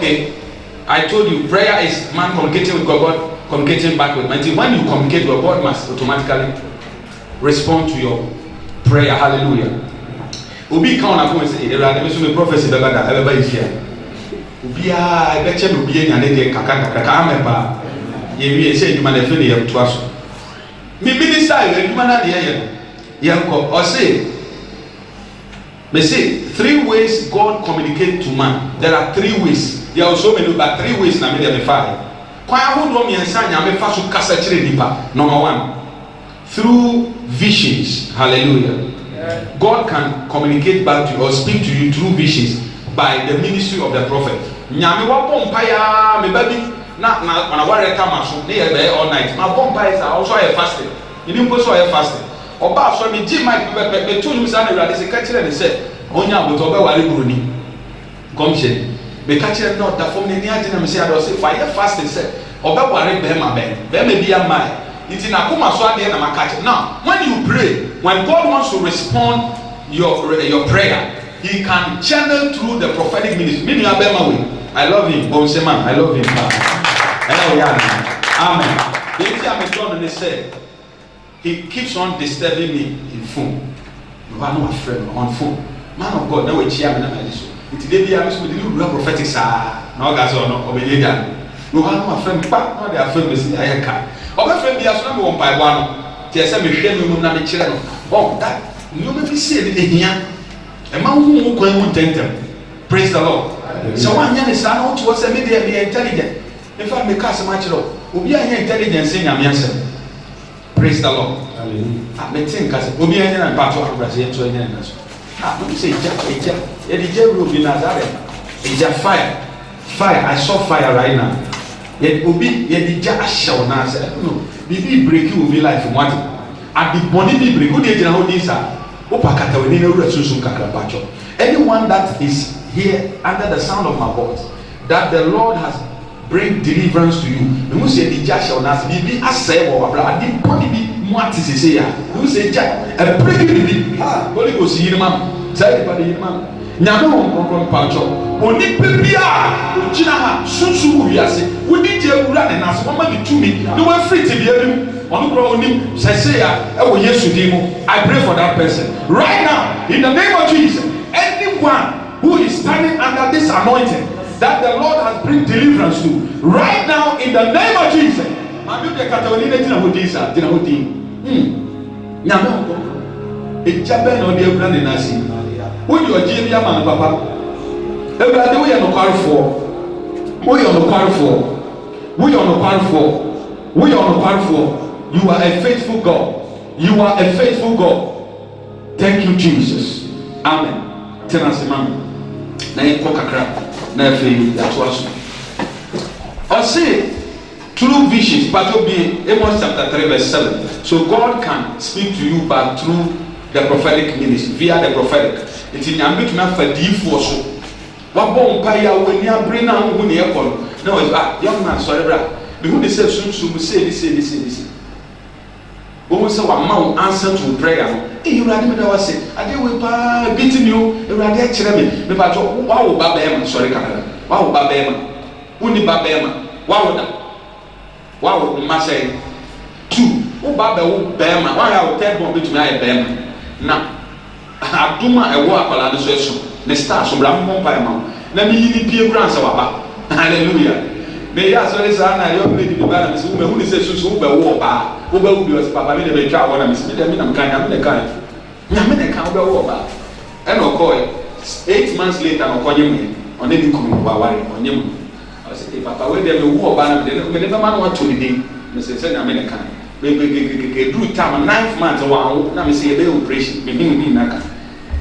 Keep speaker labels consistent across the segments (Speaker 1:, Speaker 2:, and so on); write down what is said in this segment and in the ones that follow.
Speaker 1: okay, I told you prayer is man communicating with God, communicating back with man. When you communicate with God, must automatically respond to your prayer. Hallelujah. Obi count na come say Ewurade me so me prophecy be bada e be ba ifia. Obi a e be che me obi enya ne de kaka ameba. Ye wi e say eduma na fe ne ye to aso. Me minister eduma na de ye ko o say me say 3 ways God communicate to man. There are 3 ways. There are so many, but 3 ways na me dey five. Kwa ahodo me ensa nya me fa so kasa kire nipa. Number 1, through visions. Hallelujah. God can communicate back to you or speak to you through visions by the ministry of the prophet. Nyame wa pompa ya me baby na ware kama so na ye be all night. Ma pompa is also a fasting. You didn't go so a fasting. Oba so me ji mic be to you say na Ewurade se ka kire ne se onya aboto be ware broni. Commission. Be ka kire no da fom ne ni age na me say ado say fa ye fasting say oba ware be ma be bi am It's in a kuma so at the end of my catch. Now, when you pray, when God wants to respond your prayer, He can channel through the prophetic ministry. I love him, Bonseman. I love him. Amen. The I'm John and they said, he keeps on disturbing me in phone. You are not a friend on phone. Man of God, now we cheer me. It's the day I was with the new prophetic. No, guys, or no, obey that. You are not a friend, but not their friend. I can't. Oba friend bi aso na me won pai bwa no tie se me hwe me mum na me kire no oh that you me fi see e hia e ma hu kwan mu tentem. Praise the Lord. So one nya ne sa na to se me dey be intelligent in fact me ka se ma kire obi anya intelligence nyame asem. Praise the Lord. Hallelujah. Me think as obi anya na pa to abrase ye to anya na so no say eja e di je ro bi Nazareth eja fire I saw fire right now. Yet obi ye di ja ahyew na say no bibi break you be life what at the body be break who dey jina ho din sa o pakata we ni na wura sunsun kakra pacho. Anyone that is here under the sound of my voice that the Lord has bring deliverance to you me mu say di ja ahyew na say bibi asay wo abra di body bi mu ati say ya me say ja e break bibi Holy Ghost yirima say the body yirima nyame won problem pacho oni bibia ogina ha sunsun wu wiase wodi je wura ne na so mama ni tumi ni wa free ti bia bi onu kro oni say ya e wo Yesu din mu. I pray for that person right now in the name of Jesus. Anyone who is standing under this anointing that the Lord has bring deliverance to right now in the name of Jesus. Mami de katawani na tina hodisa tina hodin nyame won e jabe na odi ewura ne na si wodi ogie bia man papa Ewurade we no kwarfo you are a faithful God. Thank you Jesus. Amen. Tenase man na ye kokakra na afi ya to aso I say through visions but be Amos chapter 3 verse 7. So God can speak to you but through the prophetic ministry via the prophetic. It's in ambit na fadi for so wabon pa ya wani abre na hu ne ekọ na wa young man sorry bra me hu de say sunsun say this wo say wa ma answer to prayer no Ewurade me da wa say ade we pa beating you Ewurade a kire me pa to wa wo ba be ma sorry kakara wa wo ba be ma uni ba be ma wa wo ma say 2 wo ba be wo be ma wa ya wo third born betumi aye be ma na aduma ewo akwala de so eso ne star so bra mo pa ma na mi yini pie kran sa baba hallelujah me ya so lesa na yo me di ba na mi so me hu ni se so be wo ba wo ba wu bi o papa me de be twa wo na mi se me na mkan na me de kan na me de kan wo ba wo ba e no ko 8 months later no ko nyem on e di kunu wa ware on nyem o se papa we de me wo ba na me de ma no to ni din me se na me de kan be do time 9th month wa na me say be operation me bi na ka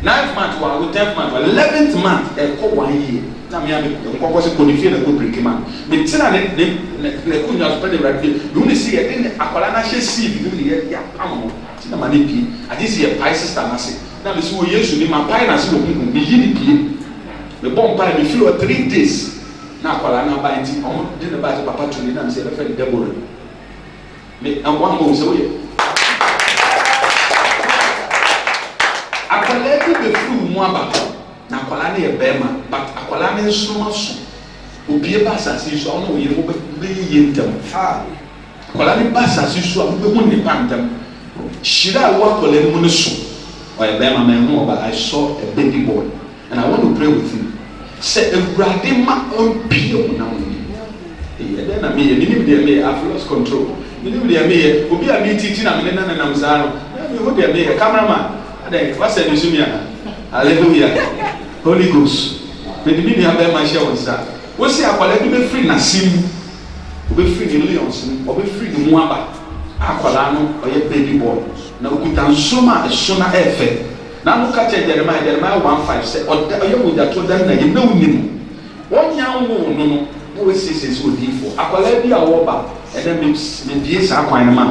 Speaker 1: 9th month wa 10th month 11th month e ko 1 year na me am ko se konifie na ko break man me tina ne ko nya so pe de radio you ni see e den akwala na hye seed ni ya amo tina ma ne bi ade see e pai sister na se na me so Yesu ni ma pai na se wo me yi ni bi me bon pai me feel 3 days na akwala na ba nti o de ne ba se papa to ni na me say e fe Deborah me and one more so ye akwala bi be fru mu aba na akwala na ye bema but akwala ne nsoma so Obie ba asase so ono ye mo be ye ntam. Kwala ni ba asase so a mo be mu ne pantam. Shira wa kwala ni mu ne so. Oya be ma man no ba I saw a baby boy and I want to pray with you. Say Ewurade ma ompie mo na mo ni. E dey na me ye ni dey me I lost control. Ni dey me obi a me titi na me na na mza no. Me ho dey me cameraman. Adai what say you sumi ana. Hallelujah. Holy Ghost. Me di ni have my share on sa. Wo si akwala bi be free na sim. Obe free ni lions ni, obe free ni muaba. Akwala no oye baby boy. Na okuta nsoma esona efe. Na no ka che Jeremiah 1:5 say oye wo da to dan na ye na unim. Wonya wo no no na we sese so difo. Akwala bi a wo ba e na me bie sa kwan na ma.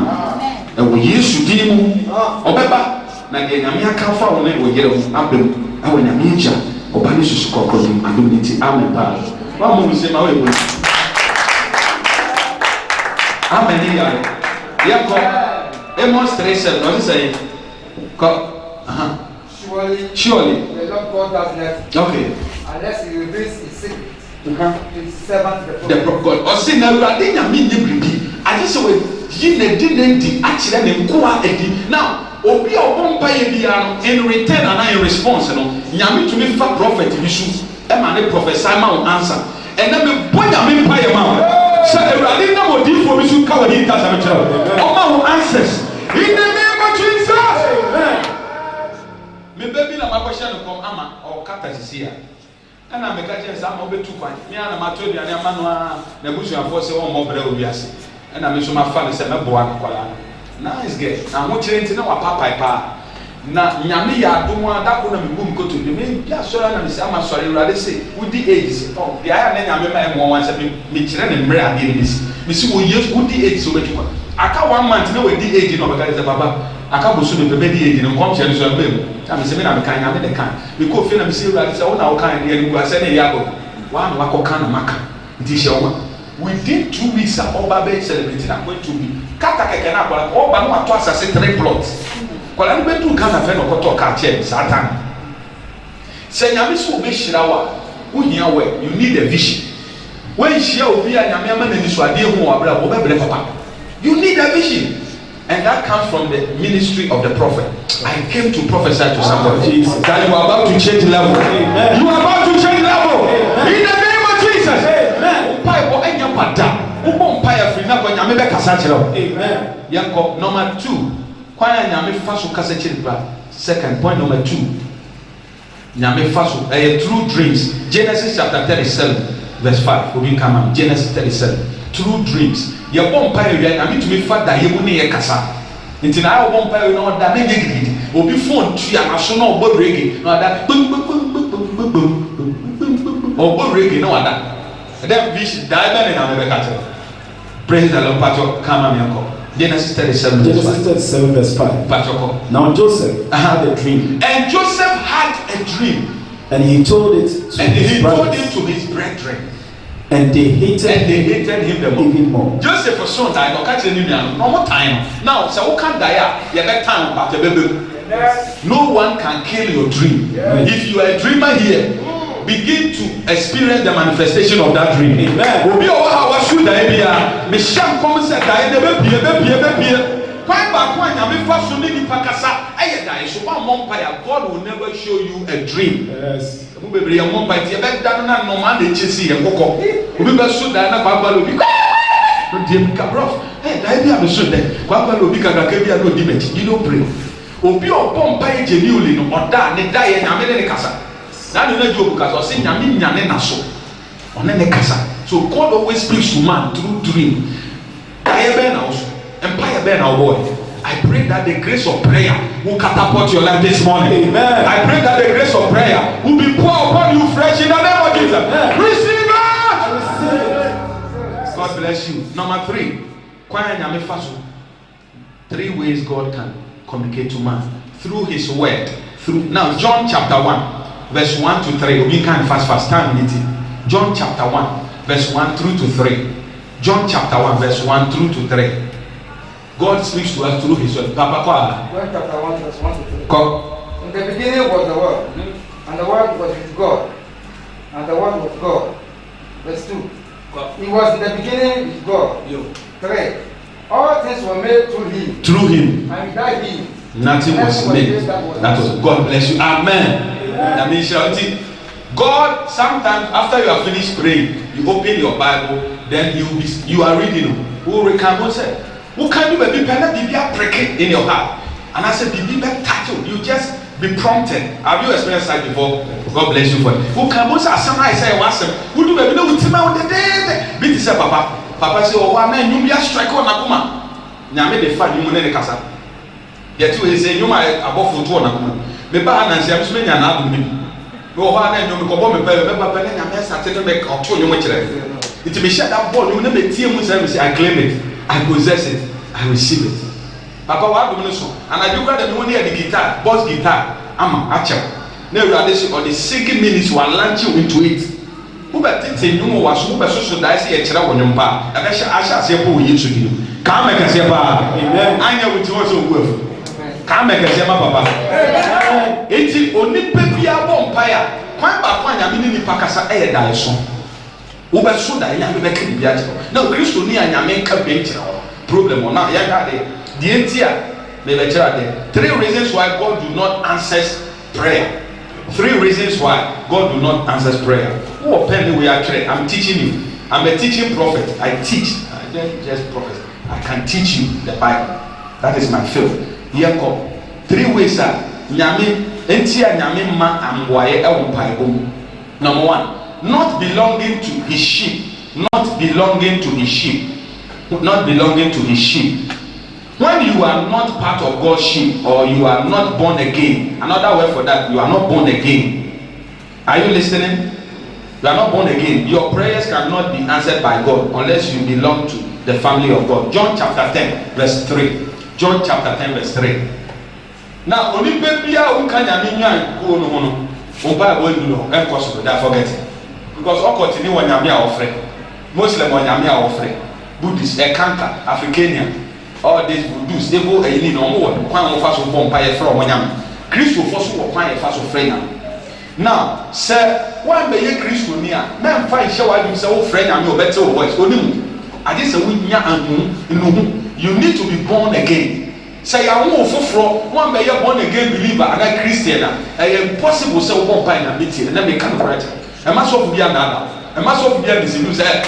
Speaker 1: E wo Yesu din mu obeba na de nyame aka fa wo na wo yere mu abem. E wo nyame ncha oba ni susu kokoro adumiti amen ba. Wa mo se ma we bo. Amen ya. Ya Amos 3:7, what is it? Surely.
Speaker 2: The Lord God does nothing.
Speaker 1: Okay.
Speaker 2: Unless he reveals his secret. His servant
Speaker 1: the prophet. Or say na Urade nyame nye bribi. Ade se we yi na di na di akire na nkoa edi. Now, obi a obompa ye bia no in return and in response no, nyame to me fa prophet bi su. E ma ne prophesy ma on answer. And then me boy nyame pa ye ma. So Urade na mo di for bi su ka wadi ka sa me kire. O ma on answers. In the name of Jesus. Amen. Me baby na my question come ama or kata sisia. And I make a chance I'm over 2 points. Me and my told you and Emmanuel na busu afo se o mo bre obi ase. And I me so my fan say me boa kwala. Nice girl. Na mo chire nti na wa papa pa. Na nyame ya adom adako na me bum koto bi me bia sori na me say ama sori Urade say udi age. Oh, bia ya na nyame ma mo wan say me chire ne mre ade ni si. Me si wo yes udi age so betwa. Aka 1 month na we di age no be ka baba aka bosu be be di age no kom chere so be am say me na me kan ya me de kan me ko fe na me say Urade say wo na wo kan de gu ase na ya go wa na wa ko kan na maka nti she wo within 2 weeks oba be celebrate na going to be kata keke na kwala oba no ato asase 3 plots kwala ni be tu kan na fe no ko to ka che satan say nyame so be shirawa wo hia we you need a vision when share obi a nyame ama na ni so ade hu wa bra wo be bre papa. You need a vision. And that comes from the ministry of the prophet. I came to prophesy to somebody that you are about to change level. Amen. You are about to change level. Amen. In the name of Jesus. Amen. Number 2. Second point number 2. True dreams. Genesis chapter 37 verse 5. We come on. Genesis 37. True dreams. Your bompa area, I mean to be fat that you won't hear Kasa. Until I won't pay no that negative. Or be phone to your national board reggae, no that boom boom boom boom boom boom boom or board reggae, no that. That vision diamond in America. Praise the Lord, Patrick. Come on, Yanko. Genesis 37
Speaker 3: verse 5.
Speaker 1: Patrick.
Speaker 3: Now Joseph had a dream.
Speaker 1: And Joseph had a dream.
Speaker 3: And he told it to
Speaker 1: his brethren.
Speaker 3: And they hated
Speaker 1: him the more.
Speaker 3: Even more.
Speaker 1: Joseph was son died or catching him no more time. Now, so who can die? You have time about the baby. No one can kill your dream. Yes. If you are a dreamer here, begin to experience the manifestation of that dream. Amen. Obi o wa wa shoot da bia. Me sham come say die the baby. Kwan ba kwan ya me fa so ni nipa kasa. Eye die so ba mompire. God will never show you a dream.
Speaker 3: Yes.
Speaker 1: Mu bebre ya mompire ti e be dan na no man dey chase ye kokko. Obi be so da na kwa ba obi. No dey ka bro. Eh die bia me so dey. Kwa ba obi ka ka bia no di mechi. You don't pray. Obi o mompire genuinely no oda ne da ye nyame ne kasa. Na no na job kasa o se nyame nyane na so. One ne kasa. So God always speaks to man through dream. Die be na so. Empire Ben, our boy. I pray that the grace of prayer will catapult your life this morning. Amen. I pray that the grace of prayer will be poured upon you fresh in the name of Jesus. Amen. Receive it. God bless you. Number 3. 3 ways God can communicate to man through His word. Now John chapter 1, verse 1 to 3. We can fast time meeting. John chapter 1, verse 1 through to 3. John chapter 1, verse 1 through to 3. God speaks to us through His word.
Speaker 2: John chapter 1, verse 1 to 3.
Speaker 1: Come.
Speaker 2: In the beginning was the Word, and the Word was with God, and the Word was God. Verse 2. He was in the beginning with God. 3. All things were made through him.
Speaker 1: Through him.
Speaker 2: And without him,
Speaker 1: nothing was made. That was God bless you. Amen. That means God, sometimes after you have finished praying, you open your Bible, then you are reading. Who can say? Who can you be pricking in your heart? And I said, be tattooed. You just be prompted. Have you experienced that before? God bless you for it. Who can say I say what's who do baby know with him on the day? Be say Papa. Papa say, oh man, you be a strike on Nakuma. Nyame de fa you money kasa. Yet you say you might above photo on Nakuma. Me ba na say I'm so many an adu me. No ha na you ko bo me pay me papa na nyame started make auto you mo kire. It be share that ball you na be tie mu say I claim it. I possess it. I receive it. Papa wa do me so. And I do grab the money at the guitar, boss guitar. Ama acha. Na you say or the 6 minutes we launch you into it. Who better say no more was who better so die say e kire wonyo pa. E be asha say po yi so gi. Ka me ka say ba. Amen. Anya with you so go. Ka me ka say ma papa. Enti onipa bia bo mpaya. Kwan ba kwa nya me ni pakasa e die so. Who better so die nya me be ka bia kire. Na Kristo ni anya me ka be kire. Problem on na ya ga de. The entia me be kire de. 3 reasons why God do not answer prayer. 3 reasons why God do not answer prayer. Oh, penny we are trained. I'm teaching you. I'm a teaching prophet. I teach. I don't just prophet. I can teach you the Bible. That is my field. Here come 3 ways that nyame entia nyame ma amwaye ewon. Number 1, not belonging to his sheep. Not belonging to his sheep. Not belonging to his sheep. When you are not part of God's sheep or you are not born again, another word for that, you are not born again. Are you listening? You are not born again. Your prayers cannot be answered by God unless you belong to the family of God. John chapter 10 verse 3. John chapter 10 verse 3. Now, only baby who can go no. Don't forget it. Because all continue when you are offering. Muslim when you are offering. Buddhist, a canker, Africanian. All these voodoos, they go and you know more. Quite fast of bomb by from Wanyam. Christo for so quite fast of friend. Now, sir, why be a Christo near? Man, find show I do so friend and your better voice. I just a win and you need to be born again. Say, I won't for one by a born again believer and a Christian. I impossible so one by a meeting and then become right. I must also be another. I must also be a disease.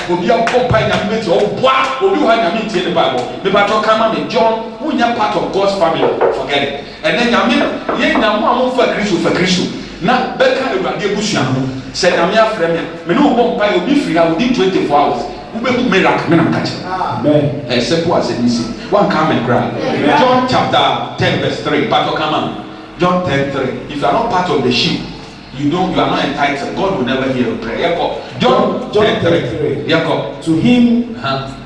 Speaker 1: Will be a company and meet or what will you have a meeting in the Bible? The battle come and John, who are part of God's family, forget it. And then I mean, yeah, now one for Christo. Now, Becca, you are the Bushian. Said, I'm your friend. Me no one pie will be free within 24 hours. Who will be miracle? Men catch. Amen. Except as it is. One come and cry. John chapter 10, verse 3. Battle come on. John 10:3. If you are not part of the sheep, you are not entitled. God will never hear your prayer. John 10:3. To him,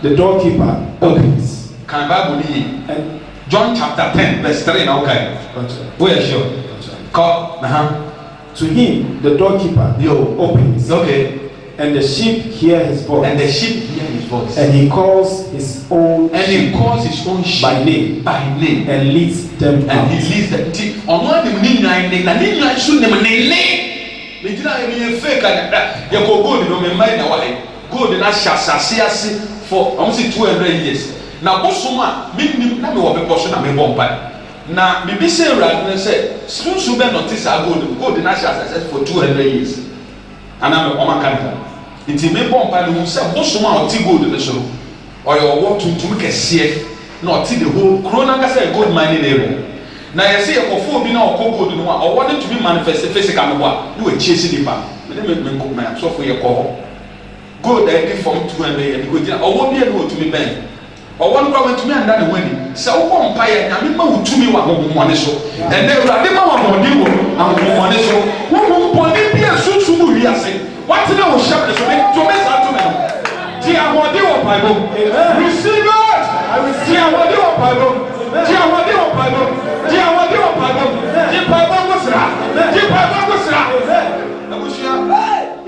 Speaker 1: the doorkeeper opens. Can Bible read? John chapter 10, verse 3. Okay. We are sure. To him, the doorkeeper opens. Okay. And the sheep hear his voice. And he calls his own sheep by name. And leads them out. And he leads them. Gold in Asha for almost 200 years. Now, Bosoma, me will be portion of me bomb. Now, maybe say rather than say, soon to be notice I gold in Asha for 200 years. And I'm a Omakanta. It's a me bomb and who said Bosoma or T gold in the show. Or your walk to make a seer, not see the whole Corona say gold mining area. Now, I say a 4 billion or gold in one or wanted to be manifested physical. You were chasing the bank. Let me cook my so for your call. Go there from 200 and go there. Or won't be able to be bent. Or one problem to me and that winning. So one pie and I mean, to me what money so. And then I didn't want to do money so. Who will be a suit to be a say? What's the old shop to make to me? Tia Wadio Bible. Receive it. I will see a Wadio Bible. Tia Wadio Bible. Tia Wadio Bible. Tia Bible was right. Tia Bible was right.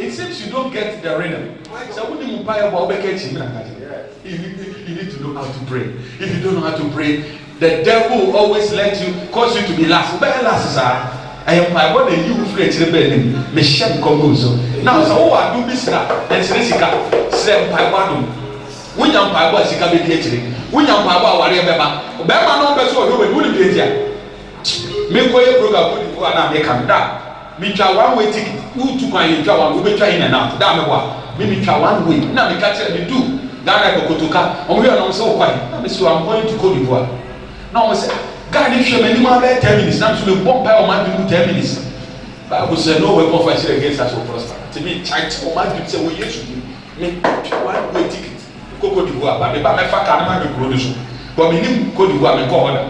Speaker 1: It seems you don't get the rhythm. So when you buy a ball, you need to know how to pray. If you don't know how to pray, the devil will always let you, cause you to be last. But last, sir. I am my body, you free to the bed, Michelle Congozo. Now, so I do this now, and Srisica, Slam Paiwano. When young Paiwa Sika be catching, when young Paiwa, whatever, Bama no person who will be here. Make way program put it for an American. Me try one way ticket, who took my one, who be trying and out. Damn what, me try one way. Now me catch it, me do. Ghana Kokotoka, and we are not so quiet. I'm going to Cote d'Ivoire. Now I say, God, if you're many more than 10 minutes, now to the bomb power might be 10 minutes. Bible said, no weapon fighting against us will prosper. To me, child, or my people say, we used to do. Me, one way ticket. Cote d'Ivoire, but me, my father, I'm not going to do. But me, Cote d'Ivoire, me call her.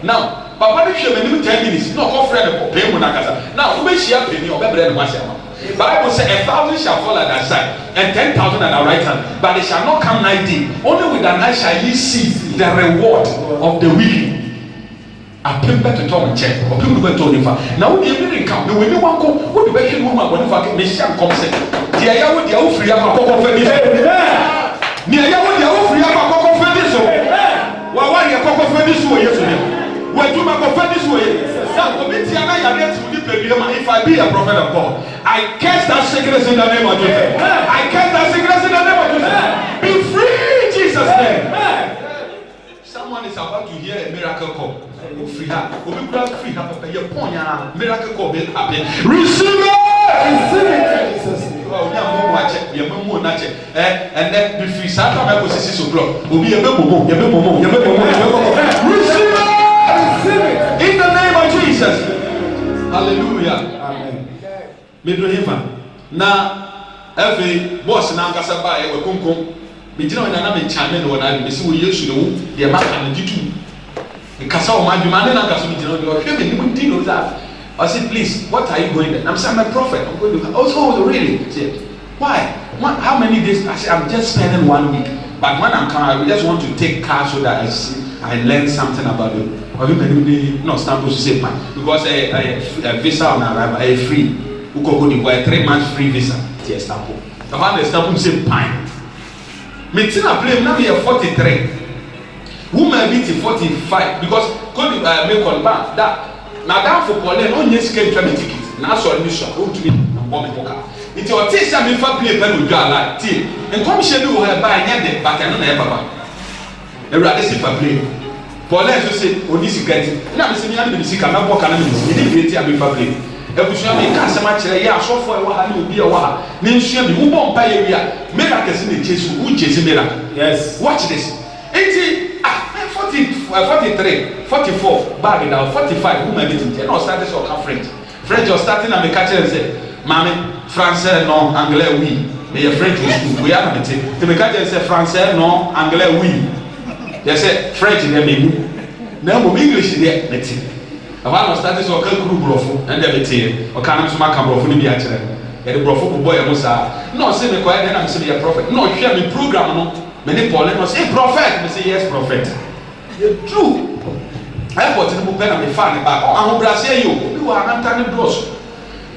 Speaker 1: Now, Papa, if you're many 10 minutes, no call friend or pay Monacasa. Now, who may she have penny or better than myself? Bible says 1,000 shall fall at thy side and 10,000 at thy right hand, but they shall not come nigh thee. Only with an eye shall ye see the reward of the wicked. I pay better to Tom and check, or people went to Nifa. Now, we didn't come. When you want to go, what the best woman when if I get Michelle comes in. The Aya with the old free up a cocoa for this. The Aya with the old free up a cocoa for this. Why you cocoa for this way? Where do my cocoa this way? If I be a prophet of God, I cast that sickness in the name of Jesus. I cast that sickness in the name of Jesus. Be free in Jesus' name. Someone is about to hear a miracle call. Free her. Free her. Your point, miracle call will happen. Receive it. Receive it. And then be free. Saturday I was 6 o'clock. Will be a bit receive it. In the name of Jesus. Hallelujah. Amen. Middle heaven. Now, every boss now got somebody will come. Me did not know channel when I see we used to do the amount and the two. The castle might be man and Casamino. You know that. I said, please, what are you going there? I'm saying, I'm a prophet. I'm going to. Oh, really? I said, why? How many days? I said, I'm just spending 1 week. But when I'm coming, I just want to take car so that I learn something about it. No, Stampo to say because a visa on arrival, a free. Who go to a 3 months free visa. Yes, Stampo. The one Stampo say pine. Metina play now here 43. Woman beat 45 because could make on back that. Now down for Pauline on yes came to ticket. Now so admission go to me and bomb poker. It your taste me for play pen with your like team. And come she do her buy near but I don't ever. Everybody see for play. Pauline so say Odisi get. Now me say me and the sick and I walk and me dey am for play. Ebushia me ka se ma kire ya so for e wa ha ni obi e wa ha. Me nsua bi wo bomb pa ye wi a. Miracles in the Jesus who Jesus miracle. Yes. Watch this. 43, 44, bag it out, 45, who made it in 10? No, started so French. French was starting and me catch and say, Mammy, Français non, Anglais oui. Mais your French was good. We are not it. Me catch and say, Français non, Anglais oui. They say, French they me. Now, English they met it. I was started so crew brofo, and they met it. Or can I smack a brofo in the actual? And the brofo boy was no, say me quiet, then I'm saying a prophet. No, share me program, no. Many Pauline was a prophet. Me say, yes, prophet. The true. Airport in Bupena me fan back. I'm Brazil you. You are not turning doors.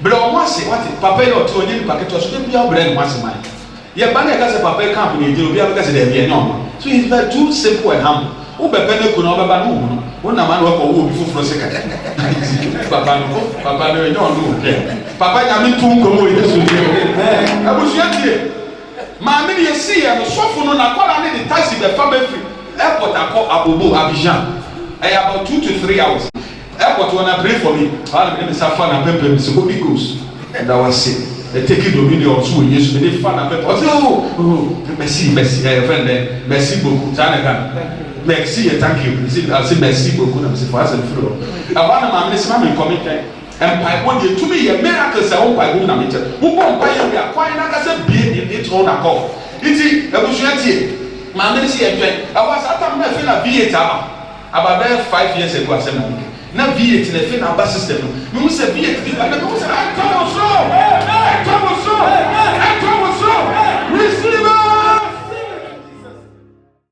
Speaker 1: But I want to say what Papa or two in the packet was to be our bread once a month. Your bank has a Papa company, you'll be able to say there no. So it's very too simple and humble. Ube pene kuno baba no. Una man work or before for a second. Papa no no. Papa yamin tu nkomo yesu ni. Abusuante. Ma me dey see am so funu na kwala ne the taxi the family airport akọ Abobo Abidjan. About 2 to 3 hours. Airport wanna pray for me. All me say fan and pepper me so Holy Ghost. And I was sick. They take it dominion so Jesus me dey fan and pepper. Oh, merci friend merci beaucoup. Merci and thank you. I say merci beaucoup na say for us and flow. Abana ma me say ma me commit empire one day to me a miracle say on by go na me tell. Who go empire we are quite na say be it on a call. Iti ebusuatie ma me say e I was at me feel na V8 about 5 years ago I said na V8 na feel na bus system. Me say V8 but me say I come on slow.